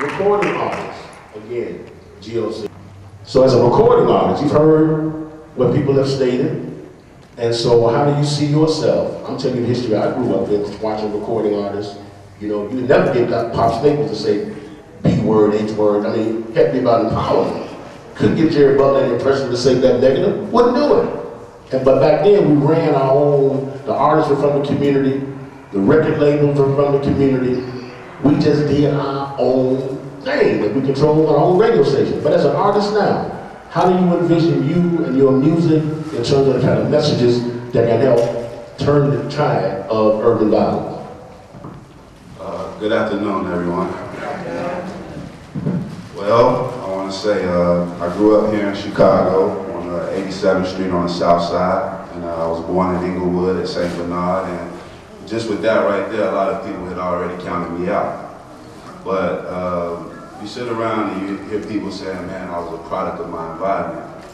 Recording artist, again, GOC. So as a recording artist, you've heard what people have stated. And so how do you see yourself? I'm telling you the history I grew up with, watching recording artists. You know, you never get Pop Staples to say B word, H word. I mean, it had to be about empowerment. Couldn't get Jerry Butler any impression to say that negative, wouldn't do it. But back then we ran our own, the artists were from the community, the record labels were from the community. We just did our own thing, that we controlled our own radio station. But as an artist now, how do you envision you and your music in terms of the kind of messages that can help turn the tide of urban violence? Good afternoon, everyone. Well, I want to say I grew up here in Chicago on 87th Street on the south side, and I was born in Inglewood at St. Bernard, and just with that right there, a lot of people had already counted me out. But you sit around and you hear people saying, man, I was a product of my environment.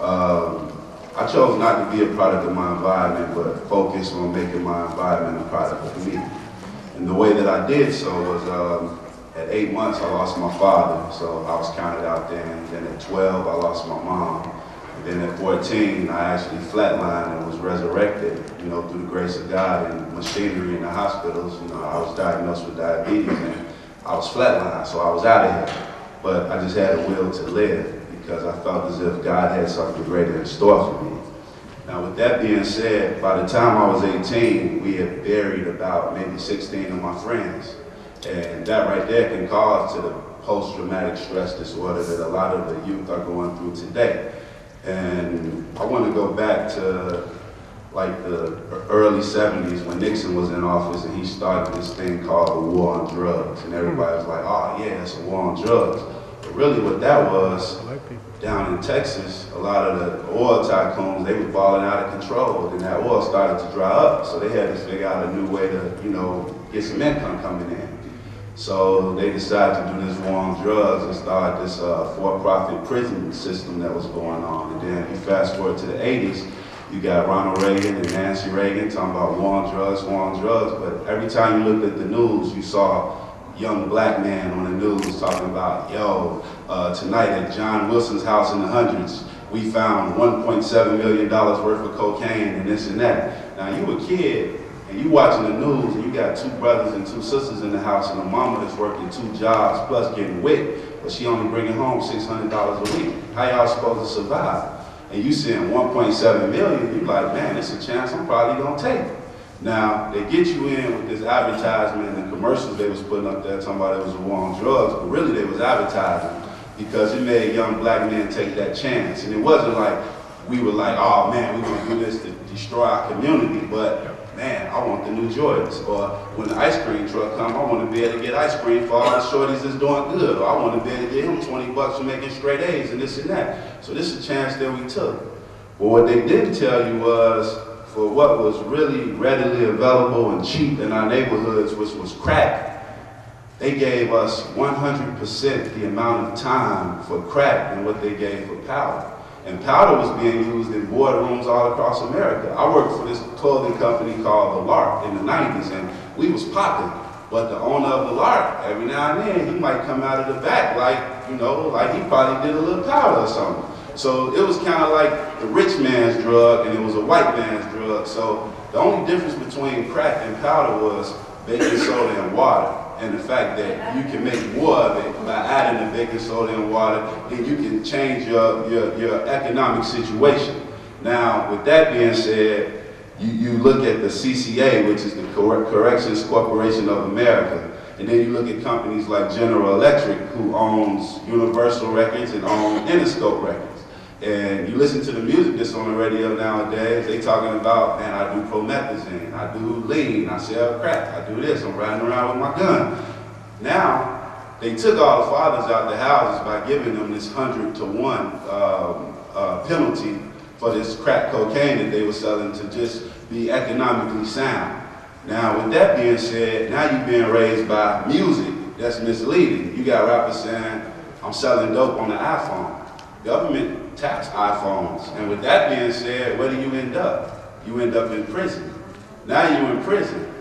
I chose not to be a product of my environment, but focus on making my environment a product of me. And the way that I did so was, at 8 months, I lost my father, so I was counted out there. And then at 12, I lost my mom. And then at 14, I actually flatlined and was resurrected, you know, through the grace of God and machinery in the hospitals. You know, I was diagnosed with diabetes and I was flatlined, so I was out of here. But I just had a will to live because I felt as if God had something greater in store for me. Now, with that being said, by the time I was 18, we had buried about maybe 16 of my friends. And that right there can cause to the post-traumatic stress disorder that a lot of the youth are going through today. And I want to go back to like the early 70s when Nixon was in office and he started this thing called the war on drugs. And everybody was like, oh yeah, it's a war on drugs. But really what that was, down in Texas, a lot of the oil tycoons, they were falling out of control. And that oil started to dry up. So they had to figure out a new way to, you know, get some income coming in. So they decided to do this war on drugs and start this for-profit prison system that was going on. And then you fast forward to the 80s, you got Ronald Reagan and Nancy Reagan talking about war on drugs, war on drugs. But every time you looked at the news, you saw a young black man on the news talking about, yo, tonight at John Wilson's house in the hundreds, we found $1.7 million worth of cocaine and this and that. Now you a kid, and you watching the news, and you got 2 brothers and 2 sisters in the house, and a mama that's working 2 jobs plus getting whipped, but she only bringing home $600 a week. How y'all supposed to survive? And you seeing 1.7 million, you like, man, it's a chance I'm probably gonna take. Now, they get you in with this advertisement and commercials they was putting up there talking about it was a war on drugs, but really they was advertising because it made young black men take that chance. And it wasn't like we were like, oh man, we're gonna do this to destroy our community, but man, I want the new Jordans. Or when the ice cream truck comes, I want to be able to get ice cream for all the shorties that's doing good. Or I want to be able to get him 20 bucks for making straight A's and this and that. So this is a chance that we took. But what they didn't tell you was, for what was really readily available and cheap in our neighborhoods, which was crack, they gave us 100% the amount of time for crack than what they gave for powder. And powder was being used in boardrooms all across America. I worked for this clothing company called The Lark in the 90s, and we was popping. But the owner of The Lark, every now and then, he might come out of the back like, you know, like he probably did a little powder or something. So it was kind of like the rich man's drug, and it was a white man's drug. So the only difference between crack and powder was baking soda and water. And the fact that you can make more of it by adding the baking soda and water, then you can change your economic situation. Now, with that being said, you look at the CCA, which is the Corrections Corporation of America, and then you look at companies like General Electric, who owns Universal Records and owns Interscope Records. And you listen to the music that's on the radio nowadays, they talking about, man, I do promethazine, I do lean, I sell crack, I do this, I'm riding around with my gun. Now, they took all the fathers out the houses by giving them this 100 to 1 penalty for this crack cocaine that they were selling to just be economically sound. Now, with that being said, now you're being raised by music that's misleading. You got rappers saying, I'm selling dope on the iPhone. Government tax iPhones. And with that being said, where do you end up? You end up in prison. Now you're in prison.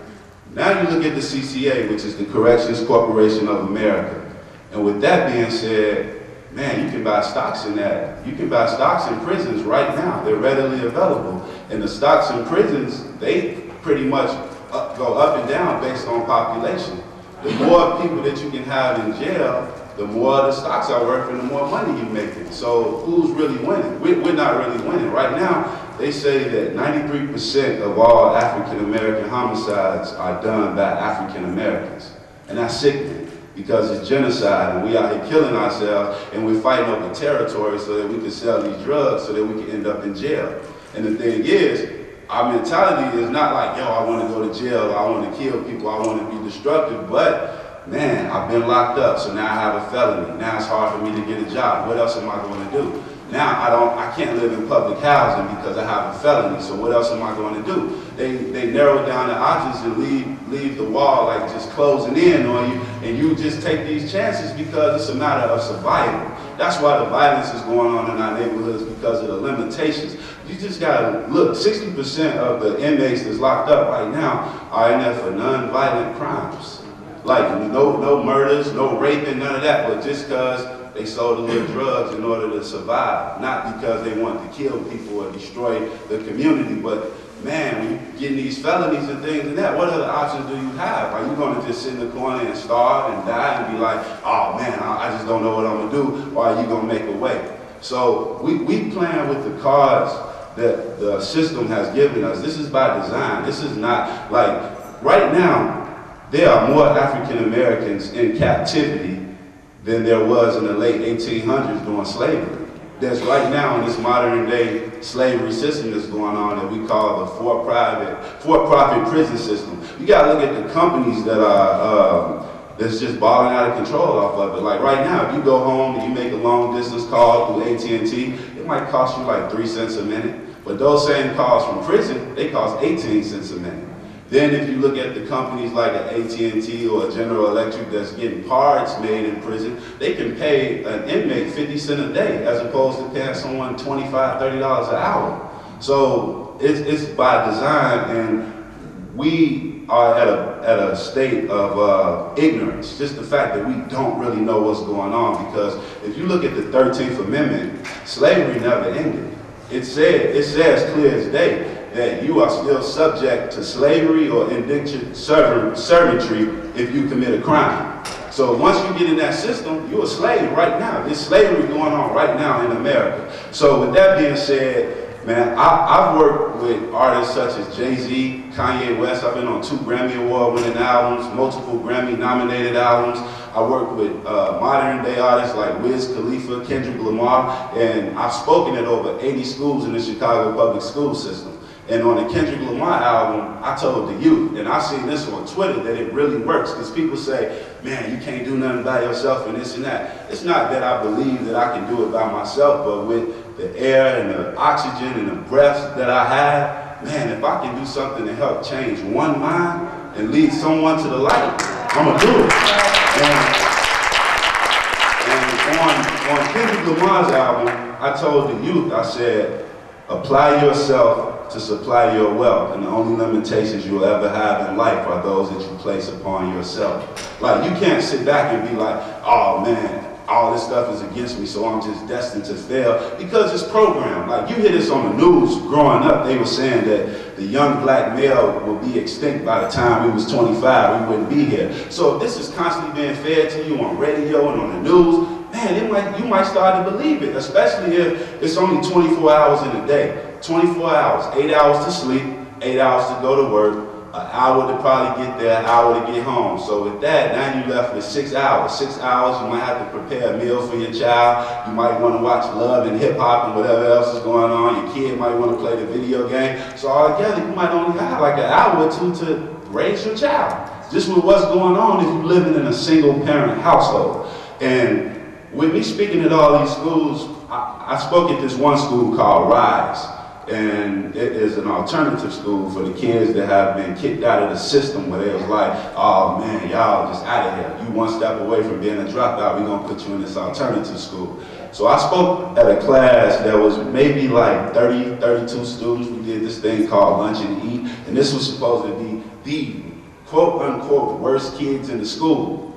Now you look at the CCA, which is the Corrections Corporation of America. And with that being said, man, you can buy stocks in that. You can buy stocks in prisons right now. They're readily available. And the stocks in prisons, they pretty much go up and down based on population. The more people that you can have in jail, the more the stocks are worth and the more money you're making. So who's really winning? We're not really winning. Right now, they say that 93% of all African American homicides are done by African Americans. And that's sickening because it's genocide and we out here killing ourselves and we're fighting over territory so that we can sell these drugs so that we can end up in jail. And the thing is, our mentality is not like, yo, I want to go to jail, I want to kill people, I want to be destructive, but man, I've been locked up, so now I have a felony. Now it's hard for me to get a job. What else am I going to do? Now I can't live in public housing because I have a felony, so what else am I going to do? They narrow down the options and leave the wall like just closing in on you, and you just take these chances because it's a matter of survival. That's why the violence is going on in our neighborhoods, because of the limitations. You just gotta look, 60% of the inmates that's locked up right now are in there for non-violent crimes. Like no murders, no raping, none of that, but just because they sold a little drugs in order to survive. Not because they want to kill people or destroy the community, but man, when you're getting these felonies and things and that, what other options do you have? Are you going to just sit in the corner and starve and die and be like, oh man, I just don't know what I'm going to do, or are you going to make a way? So we playing with the cards that the system has given us. This is by design. This is not like, right now, there are more African Americans in captivity than there was in the late 1800s during slavery. There's right now in this modern day slavery system that's going on that we call the for-profit prison system. You gotta look at the companies that are, that's just balling out of control off of it. Like right now, if you go home and you make a long distance call through AT&T, it might cost you like 3 cents a minute. But those same calls from prison, they cost 18 cents a minute. Then if you look at the companies like an AT&T or a General Electric that's getting parts made in prison, they can pay an inmate 50 cents a day as opposed to paying someone $25, $30 an hour. So it's by design, and we are at a state of ignorance. Just the fact that we don't really know what's going on, because if you look at the 13th Amendment, slavery never ended. It says clear as day that you are still subject to slavery or indentured servantry if you commit a crime. So once you get in that system, you're a slave right now. There's slavery going on right now in America. So with that being said, man, I've worked with artists such as Jay-Z, Kanye West. I've been on 2 Grammy Award winning albums, multiple Grammy nominated albums. I work with modern day artists like Wiz Khalifa, Kendrick Lamar, and I've spoken at over 80 schools in the Chicago public school system. And on the Kendrick Lamar album, I told the youth, and I've seen this on Twitter, that it really works, because people say, man, you can't do nothing by yourself and this and that. It's not that I believe that I can do it by myself, but with the air and the oxygen and the breaths that I have, man, if I can do something to help change one mind and lead someone to the light, I'm gonna do it. And on Kendrick Lamar's album, I told the youth, I said, apply yourself to supply your wealth, and the only limitations you'll ever have in life are those that you place upon yourself. Like, you can't sit back and be like, oh man, all this stuff is against me, so I'm just destined to fail, because it's programmed. Like, you hear this on the news growing up, they were saying that the young black male will be extinct by the time we was 25, we wouldn't be here. So if this is constantly being fed to you on radio and on the news, man, you might start to believe it, especially if it's only 24 hours in a day. 24 hours, 8 hours to sleep, 8 hours to go to work, an hour to probably get there, an hour to get home. So with that, now you left with 6 hours. 6 hours, you might have to prepare a meal for your child. You might want to watch Love and Hip Hop and whatever else is going on. Your kid might want to play the video game. So altogether, you might only have like an hour or 2 to raise your child. Just with what's going on if you're living in a single parent household. And with me speaking at all these schools, I spoke at this one school called Rise. And it is an alternative school for the kids that have been kicked out of the system, where they was like, oh man, y'all just out of here. You one step away from being a dropout, we're gonna put you in this alternative school. So I spoke at a class that was maybe like 30, 32 students. We did this thing called Lunch and Eat, and this was supposed to be the quote-unquote worst kids in the school.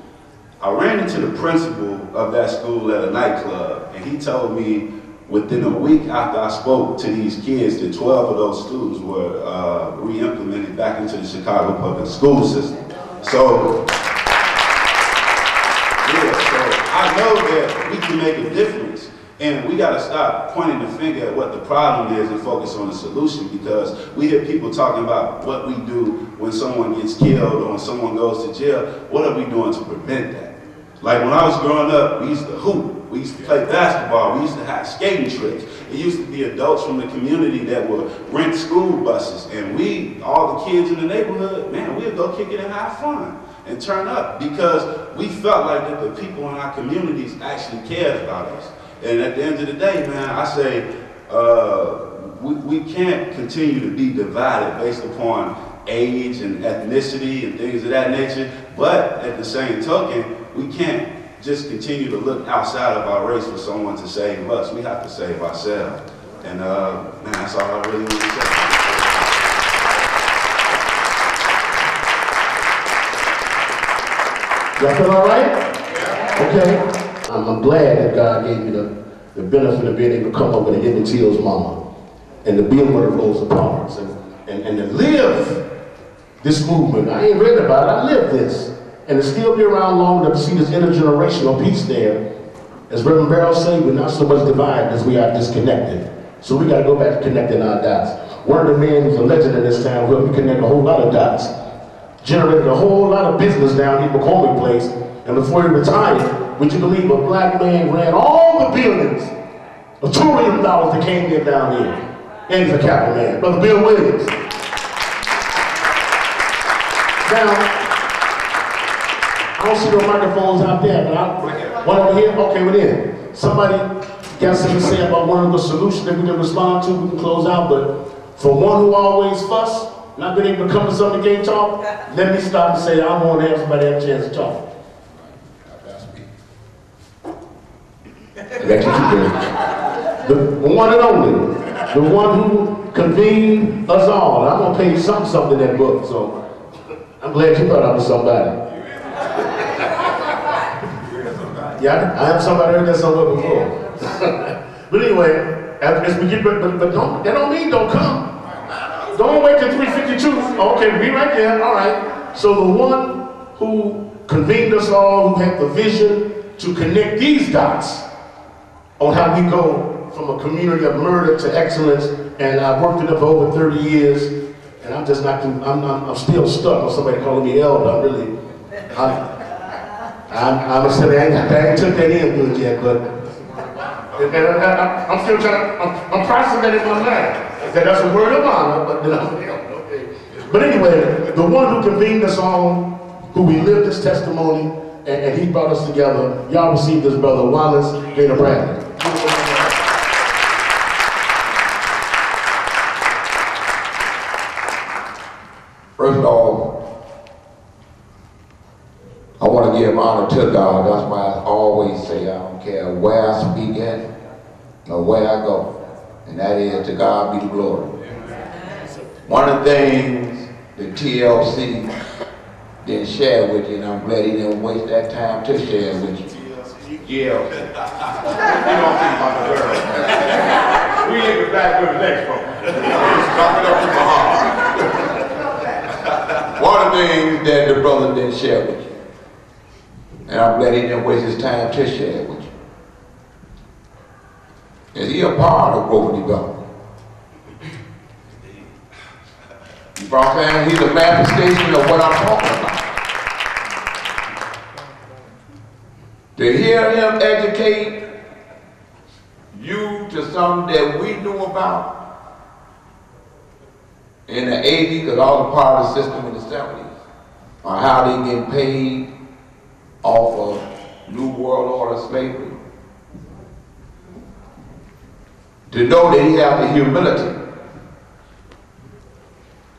I ran into the principal of that school at a nightclub, and he told me within a week after I spoke to these kids that 12 of those students were re-implemented back into the Chicago public school system. So, yeah, so I know that we can make a difference. And we got to stop pointing the finger at what the problem is and focus on the solution, because we hear people talking about what we do when someone gets killed or when someone goes to jail. What are we doing to prevent that? Like when I was growing up, we used to hoop, we used to play basketball, we used to have skating trips. It used to be adults from the community that would rent school buses, and we, all the kids in the neighborhood, man, we'd go kick it and have fun and turn up, because we felt like that the people in our communities actually cared about us. And at the end of the day, man, I say we can't continue to be divided based upon age and ethnicity and things of that nature. But at the same token, we can't just continue to look outside of our race for someone to save us. We have to save ourselves. And man, that's all I really want to say. Y'all feel all right? Okay. I'm glad that God gave me the benefit of being able to come up with an Emmett Till's mama and to be one of Rosa Parks and to live this movement. I ain't read about it, I live this. And to still be around long enough to see this intergenerational piece there. As Reverend Barrow said, we're not so much divided as we are disconnected. So we got to go back to connecting our dots. One of the men who's a legend in this town who helped me connect a whole lot of dots, generated a whole lot of business down in McCormick Place, and before he retired, would you believe a black man ran all the buildings of $2 million that came in down here? And he's a capital man, Brother Bill Williams. Now, I don't see no microphones out there, but one over here, okay, we're in. Somebody got something to say about one of the solutions that we can respond to, we can close out, but for one who always fuss, not been able to come to something can't talk, let me stop and say I want to have somebody have a chance to talk. The one and only, the one who convened us all. I'm gonna pay you something in that book, so I'm glad you thought I was somebody. Yeah, I have somebody heard that somewhere before. But anyway, as we get, but don't, that don't mean don't come. Don't wait till 3:52. Okay, be right there. All right. So the one who convened us all, who had the vision to connect these dots on how we go from a community of murder to excellence, and I've worked it up for over 30 years, and I'm just not, I'm still stuck on somebody calling me elder. I'm still, I ain't took that in good yet, but I'm still trying, I'm processing that in my mind. That's a word of honor, but okay. But anyway, the one who convened us all, who we lived his testimony, and he brought us together, y'all received this brother, Wallace Gator Bradley. First of all, I want to give honor to God. That's why I always say I don't care where I speak at or where I go. And that is, to God be the glory. One of the things that TLC didn't share with you, and I'm glad he didn't waste that time to share with you. Yeah. You don't think about the girl. We ain't the Black Women's Expo. Talking up in my heart. One of the things that the brother didn't share with you, and I'm glad he didn't waste his time to share with you, is he a part of growth and development. You know what I'm saying? He's a manifestation of what I'm talking about. To hear him educate you to something that we knew about in the 80s, because I was a part of the system in the 70s, on how they get paid off of New World Order slavery. To know that he has the humility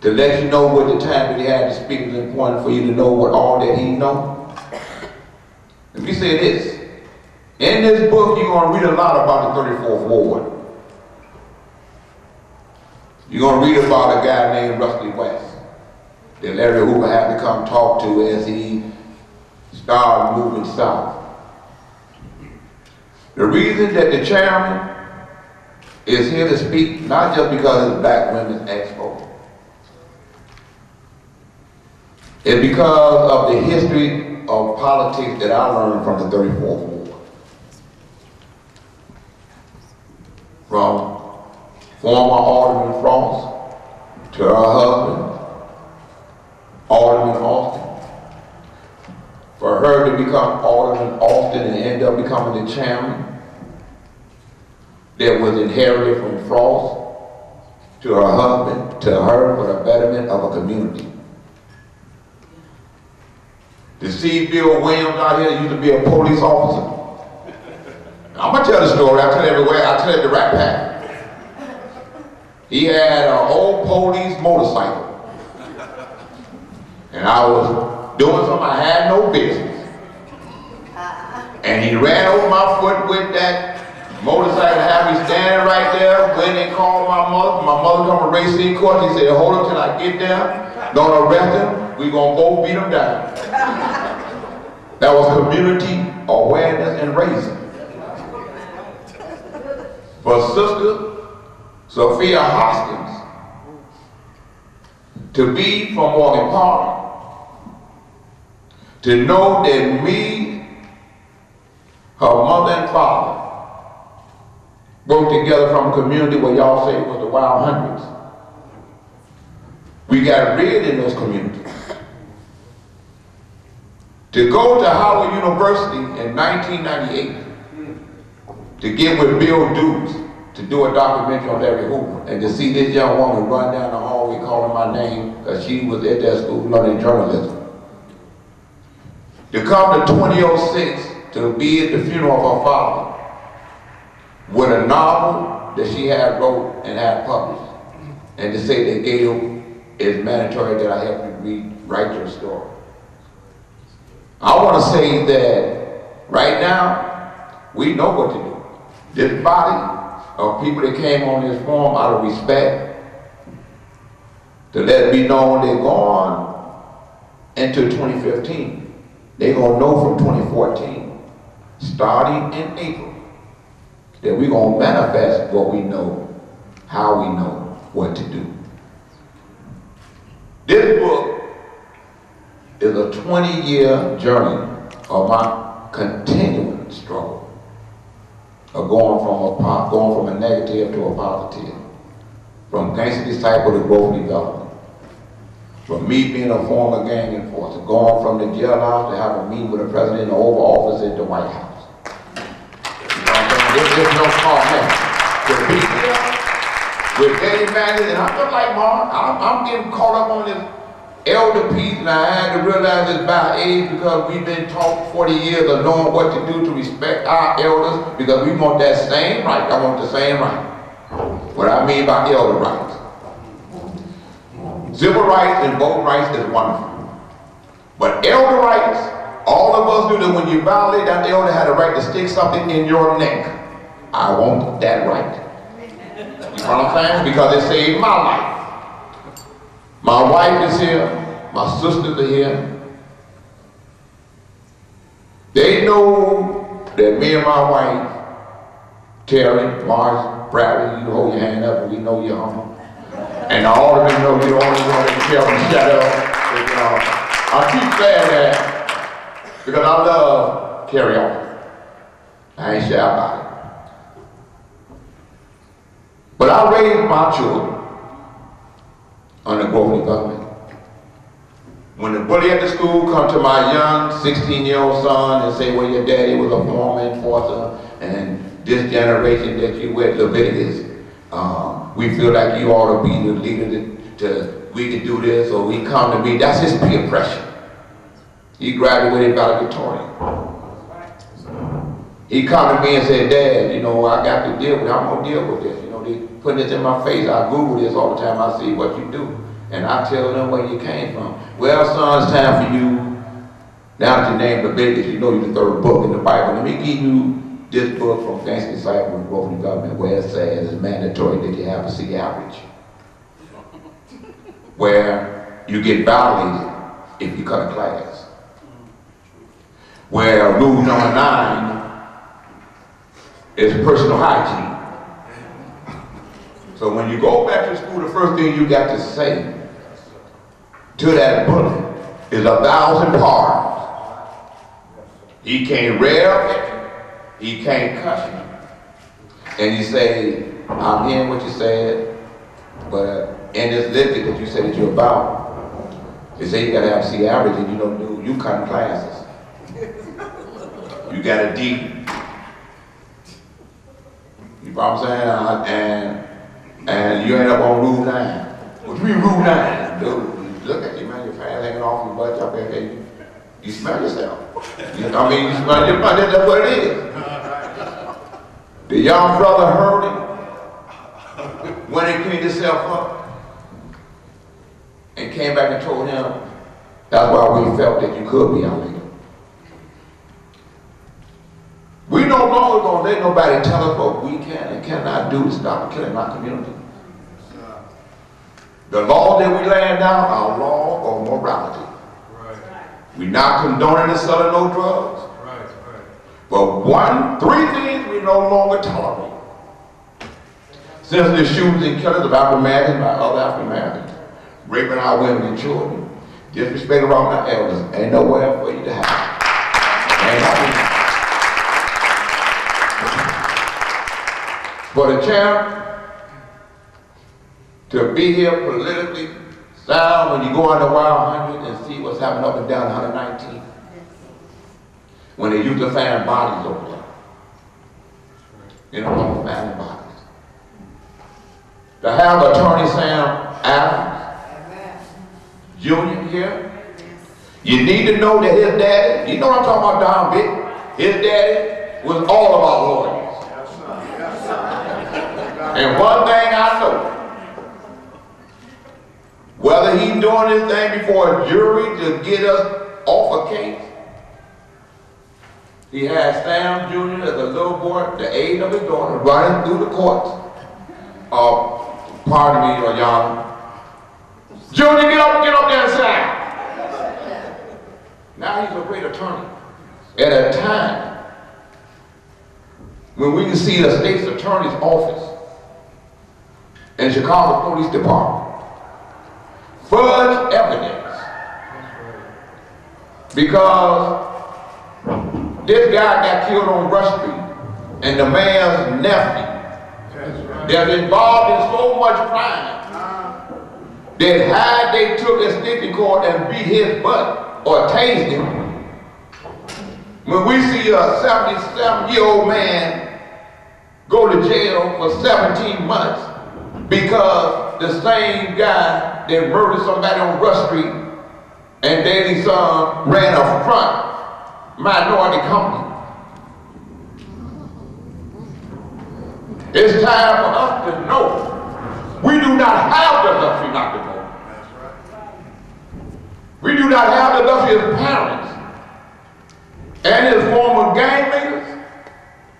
to let you know what the time that he had to speak is important for you to know what all that he knows. Let me say this. In this book, you're going to read a lot about the 34th Ward. You're going to read about a guy named Rusty West. that Larry Hoover had to come talk to as he started moving south. The reason that the chairman is here to speak, not just because it's Black Women's Expo, it's because of the history of politics that I learned from the 34th Ward. From former Alderman Frost to her husband, Alderman Austin. For her to become Alderman Austin and end up becoming the chairman that was inherited from Frost to her husband, to her for the betterment of a community. To see Bill Williams out here used to be a police officer. I'm gonna tell the story, I tell it everywhere, I tell it at the Rat Pack. He had an old police motorcycle. And I was doing something I had no business. And he ran over my foot with that motorcycle, have me standing right there. When they called my mother come to racing court, he said, hold him till I get there. Don't arrest him, we gonna both beat him down. That was community awareness and raising. For Sister Sophia Hoskins to be from Morgan Park, to know that me, her mother and father, worked together from a community where y'all say it was the Wild Hundreds. We got rid in those communities. To go to Howard University in 1998 to get with Bill Dukes to do a documentary on Larry Hoover, and to see this young woman run down the hallway calling my name because she was at that school learning journalism. To come to 2006 to be at the funeral of her father with a novel that she had wrote and had published, and to say that Gator is mandatory that I help you write your story. I want to say that right now, we know what to do. This body of people that came on this forum out of respect, to let it be known they're going into 2015. They're going to know from 2014, starting in April, that we're going to manifest what we know, how we know what to do. This book is a 20-year journey of my continuing struggle of going from a negative to a positive, from gangster disciple to growth development, from me being a former gang enforcer, going from the jailhouse to have a meeting with the president in the Oval Office at the White House. You know what I'm saying? This is no small thing. To be here with Eddie Manning, and I feel like, Mark, I'm getting caught up on this elder piece, and I had to realize it's by age because we've been taught 40 years of knowing what to do to respect our elders, because we want that same right. I want the same right. What I mean by elder rights. Civil rights and voting rights is wonderful. But elder rights, all of us do that. When you violate that, elder had a right to stick something in your neck. I want that right. You know what I'm saying? Because it saved my life. My wife is here, my sisters are here. They know that me and my wife, Terry, Mars, Bradley, you hold your hand up and we know you're humble. And all of them know you're the only one that can tell me shut up. I keep saying that because I love Terry on. I ain't shy about it. But I raised my children under growth development. When the bully at the school come to my young 16-year-old son and say, well, your daddy was a former enforcer, and this generation that you with Leviticus, we feel like you ought to be the leader we can do this, or we come to me, that's his peer pressure. He graduated valedictorian. He come to me and said, Dad, you know, I got to deal with it, I'm gonna deal with this. You know, they putting this in my face, I Google this all the time, I see what you do. And I tell them where you came from. Well, son, it's time for you, now that you named Leviticus, you know you're the third book in the Bible. Let me give you this book from Gangster Disciple and Growth Development, where it says it's mandatory that you have a C average. Where you get violated if you cut a class. Where rule number 9 is personal hygiene. So when you go back to school, the first thing you got to say to that bully is 1,000 pardons. He can't rail, he can't cuss you. And you say, I'm hearing what you said, but in this literature that you said that you're about, they say you gotta have C average and you don't do, you cutting classes. You got a D. You know what I'm saying? And you end up on rule 9. What do you mean rule 9? Dude, look at you, man, your pants hanging off your butt up there. You smell yourself. You smell your butt, that's what it is. The young brother heard him when he cleaned himself up and came back and told him, that's why we felt that you could be our leader. We no longer gonna let nobody tell us what we can and cannot do to stop killing our community. The law that we lay down, our law of morality. We're not condoning the selling no drugs. But 3 things we no longer tolerate. Since the shootings and killings of African Americans by other African Americans, raping our women and children, disrespecting our elders, ain't nowhere for you to hide. Ain't nothing. For the champ to be here politically sound when you go on the Wild 100 and see what's happening up and down 119. When they used to find bodies over there. You know, don't find bodies. To have Attorney Sam Adams Jr. here, you need to know that his daddy, you know what I'm talking about, Don Vick? His daddy was all about lawyers. And one thing I know, whether he's doing this thing before a jury to get us off a case, he had Sam Jr. as a little boy, the age of his daughter, running through the courts. Pardon me, or y'all. Junior, get up there and sign. Now he's a great attorney. At a time when we can see the state's attorney's office and Chicago Police Department fudge evidence because this guy got killed on Rush Street and the man's nephew that's involved in so much crime that had they took a stick to court and beat his butt or tased him, when we see a 77-year-old man go to jail for 17 months because the same guy that murdered somebody on Rush Street and Daily Sun ran a front minority company. It's time for us to know we do not have the luxury not to know. We do not have the luxury as parents and as former gang leaders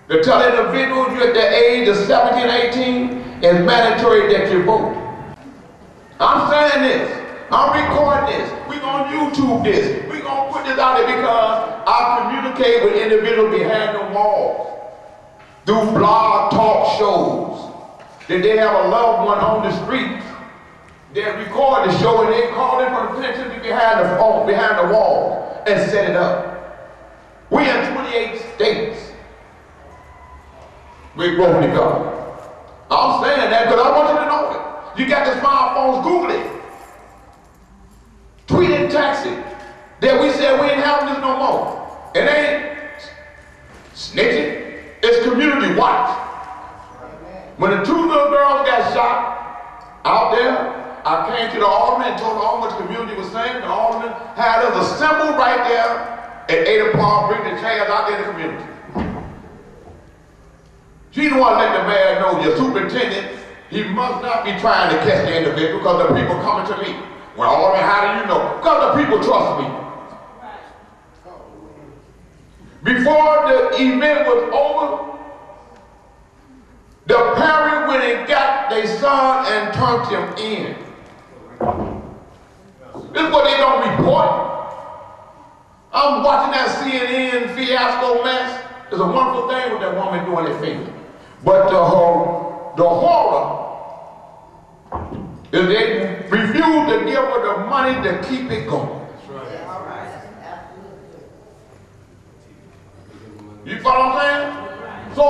to tell individuals you at the age of 17, 18, it's mandatory that you vote. I'm saying this. I'm recording this. We're going to YouTube this. We're going to put this out there because I communicate with individuals behind the walls through blog talk shows. That they have a loved one on the street. They record the show and they call in from the penitentiary behind the wall and set it up. We in 28 states. We're growing together. I'm saying that because I want you to know it. You got the smartphones, Google it. Tweet and text it. That we said we ain't having this no more. It ain't snitching, it's community watch. When the 2 little girls got shot out there, I came to the alderman and told the alderman what the community was saying. The alderman had us a symbol right there at 8 o'clock, bring the chairs out there in the community. She didn't want to let the mayor know, your superintendent, he must not be trying to catch the individual because the people coming to me. Well, alderman, how do you know? Because the people trust me. Before the event was over, the parent went and got their son and turned him in. This is what they don't report. I'm watching that CNN fiasco mess. It's a wonderful thing with that woman doing it favor. But the horror is they refuse to give her the money to keep it going. You follow what I'm saying? So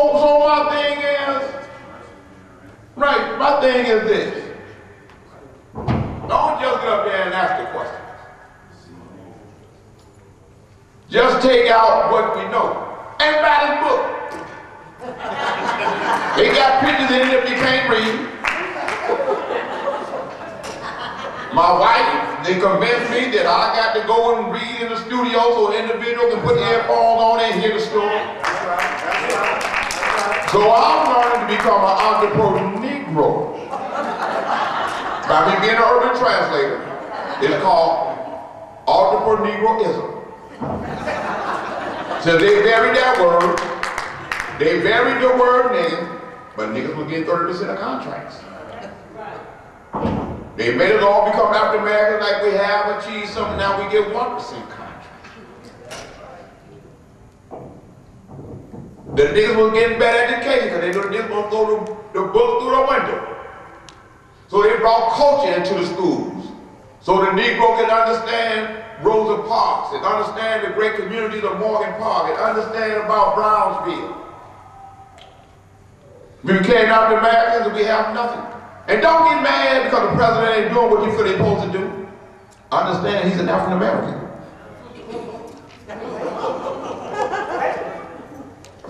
my thing is this. Don't just get up there and ask the question. Just take out what we know. And write his book. They got pictures in it if you can't read. My wife, they convinced me that I got to go and read in the studio so an individual can put the earphones on and hear the story. So I'm learning to become an entrepreneur Negro. By me being an urban translator, it's called entrepreneur Negroism. So they buried that word. They buried the word nigga, but niggas will get 30% of contracts. They made us all become African Americans like we have achieved something, now we get 1% contract. The niggas was getting better education because they knew the niggas was going to throw the book through the window. So they brought culture into the schools. So the Negro can understand Rosa Parks and understand the great communities of Morgan Park and understand about Brownsville. We became African Americans and we have nothing. And don't get mad because the president ain't doing what you feel he's supposed to do. Understand he's an African American.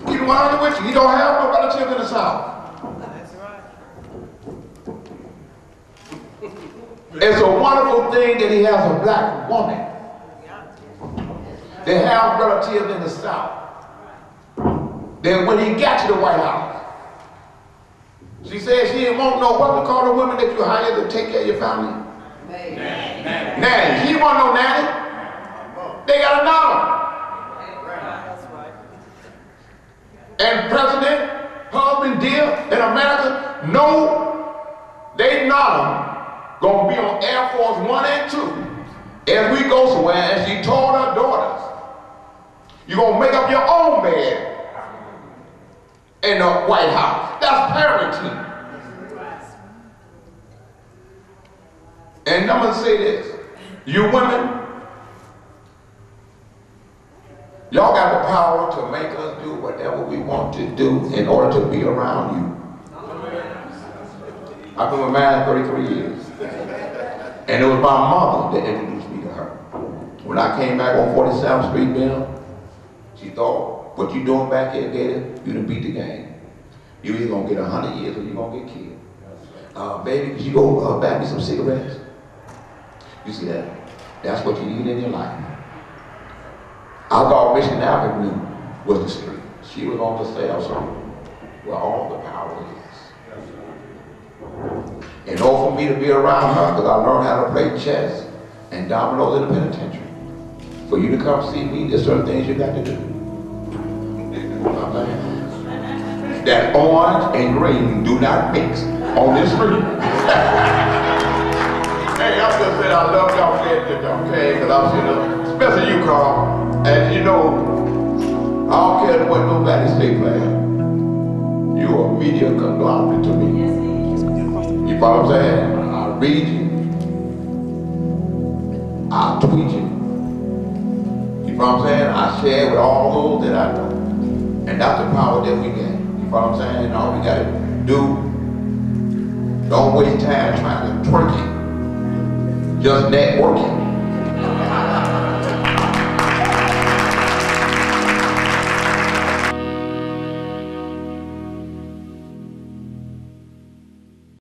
Keep it 100 with you. He don't have no relatives in the South. It's a wonderful thing that he has a black woman. They have relatives in the South. Then when he got to the White House, she said she didn't want no, what to call the women that you hired to take care of your family? Nanny. She didn't want no nanny. They got a dollar. And president, husband, dear, in America, no, they not gonna be on Air Force 1 and 2 as we go somewhere, and she told her daughters, you're gonna make up your own bed in the White House. That's parenting. And I'm gonna say this, you women, y'all got the power to make us do whatever we want to do in order to be around you. I've been married 33 years. And it was my mother that introduced me to her. When I came back on 47th Street, Bill, she thought, what you doing back here, Gator, you done beat the game. You either gonna get 100 years or you gonna get killed. Baby, could you go buy me some cigarettes? You see that? That's what you need in your life. I thought Mission Avenue was the street. She was on the sales room where all the power is. In order for me to be around her, because I learned how to play chess and dominoes in the penitentiary. For you to come see me, there's certain things you got to do. That orange and green do not mix on this street. Hey, I'm just saying I love y'all, okay? Because I'm saying, especially you, Carl. And you know, I don't care what nobody say, man. You are a media conglomerate to me. You follow what I'm saying? I'll read you. I'll tweet you. You follow what I'm saying? I share with all those that I know. And that's the power that we get. You follow what I'm saying? All we got to do, don't waste time trying to twerk it. Just networking.